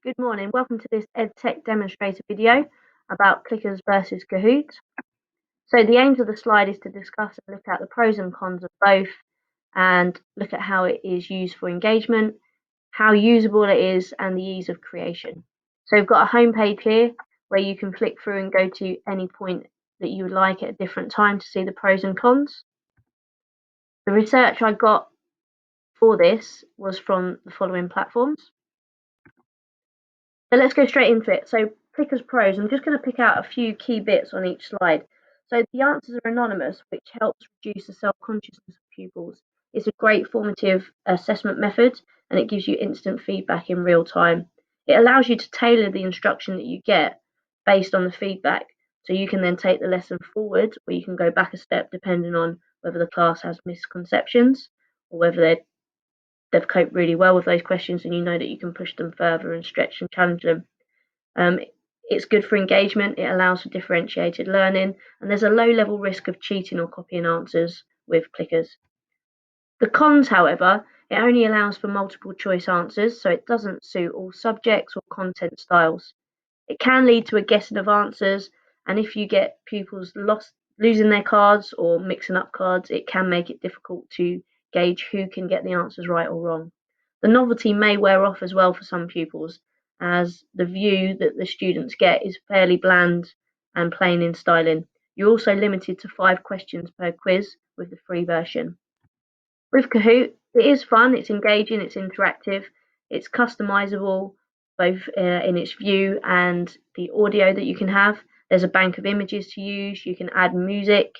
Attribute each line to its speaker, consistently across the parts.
Speaker 1: Good morning. Welcome to this EdTech demonstrator video about Plickers versus Kahoot. So the aims of the slide is to discuss and look at the pros and cons of both and look at how it is used for engagement, how usable it is, and the ease of creation. So we've got a home page here where you can flick through and go to any point that you would like at a different time to see the pros and cons. The research I got for this was from the following platforms. So let's go straight into it. So Plickers pros, I'm just going to pick out a few key bits on each slide. So the answers are anonymous, which helps reduce the self-consciousness of pupils. It's a great formative assessment method, and it gives you instant feedback in real time. It allows you to tailor the instruction that you get based on the feedback. So you can then take the lesson forward, or you can go back a step depending on whether the class has misconceptions or whether they've coped really well with those questions and you know that you can push them further and stretch and challenge them. It's good for engagement, it allows for differentiated learning, and there's a low level risk of cheating or copying answers with Plickers. The cons, however, it only allows for multiple choice answers, so it doesn't suit all subjects or content styles. It can lead to a guessing of answers, and if you get pupils losing their cards or mixing up cards, it can make it difficult to gauge who can get the answers right or wrong. The novelty may wear off as well for some pupils, as the view that the students get is fairly bland and plain in styling. You're also limited to 5 questions per quiz with the free version. With Kahoot, it is fun, it's engaging, it's interactive, it's customizable both in its view and the audio that you can have. There's a bank of images to use, you can add music,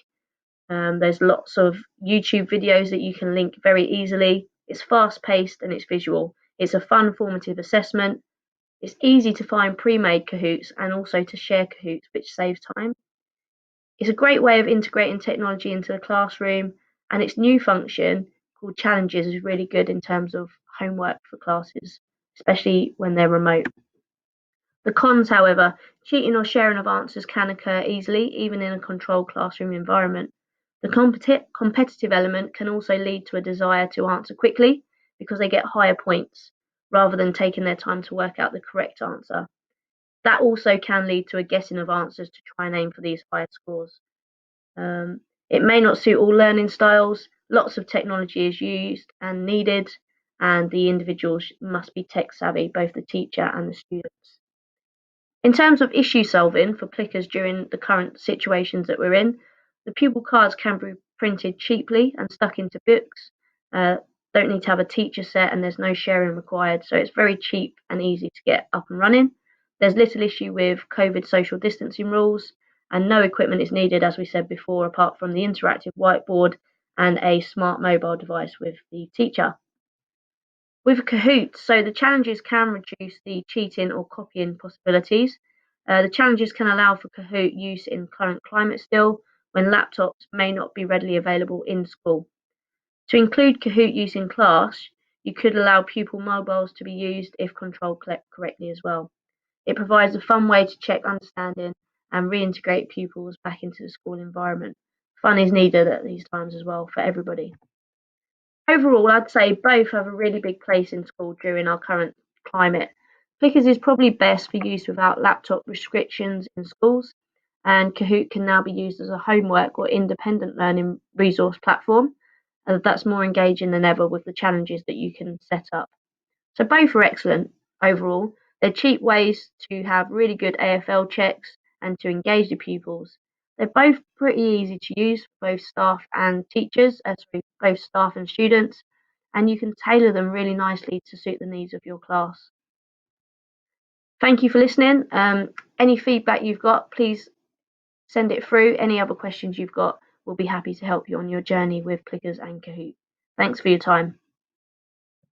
Speaker 1: there's lots of YouTube videos that you can link very easily. It's fast paced and it's visual. It's a fun formative assessment. It's easy to find pre-made Kahoots and also to share Kahoots, which saves time. It's a great way of integrating technology into the classroom, and its new function called Challenges is really good in terms of homework for classes, especially when they're remote. The cons, however, cheating or sharing of answers can occur easily, even in a controlled classroom environment. The competitive element can also lead to a desire to answer quickly because they get higher points rather than taking their time to work out the correct answer. That also can lead to a guessing of answers to try and aim for these higher scores. It may not suit all learning styles. Lots of technology is used and needed, and the individuals must be tech savvy, both the teacher and the students. In terms of issue solving for Plickers during the current situations that we're in, the pupil cards can be printed cheaply and stuck into books. Don't need to have a teacher set, and there's no sharing required, so it's very cheap and easy to get up and running. There's little issue with COVID social distancing rules, and no equipment is needed, as we said before, apart from the interactive whiteboard and a smart mobile device with the teacher. With Kahoot, so the challenges can reduce the cheating or copying possibilities. The challenges can allow for Kahoot use in current climate still, when laptops may not be readily available in school. To include Kahoot use in class, you could allow pupil mobiles to be used if controlled correctly as well. It provides a fun way to check understanding and reintegrate pupils back into the school environment. Fun is needed at these times as well for everybody. Overall, I'd say both have a really big place in school during our current climate. Plickers is probably best for use without laptop restrictions in schools, and Kahoot can now be used as a homework or independent learning resource platform. That's more engaging than ever with the challenges that you can set up. So both are excellent overall. They're cheap ways to have really good AFL checks and to engage the pupils. They're both pretty easy to use for both staff and teachers, both staff and students, and you can tailor them really nicely to suit the needs of your class. Thank you for listening. Any feedback you've got, please send it through. Any other questions you've got, we'll be happy to help you on your journey with Plickers and Kahoot. Thanks for your time.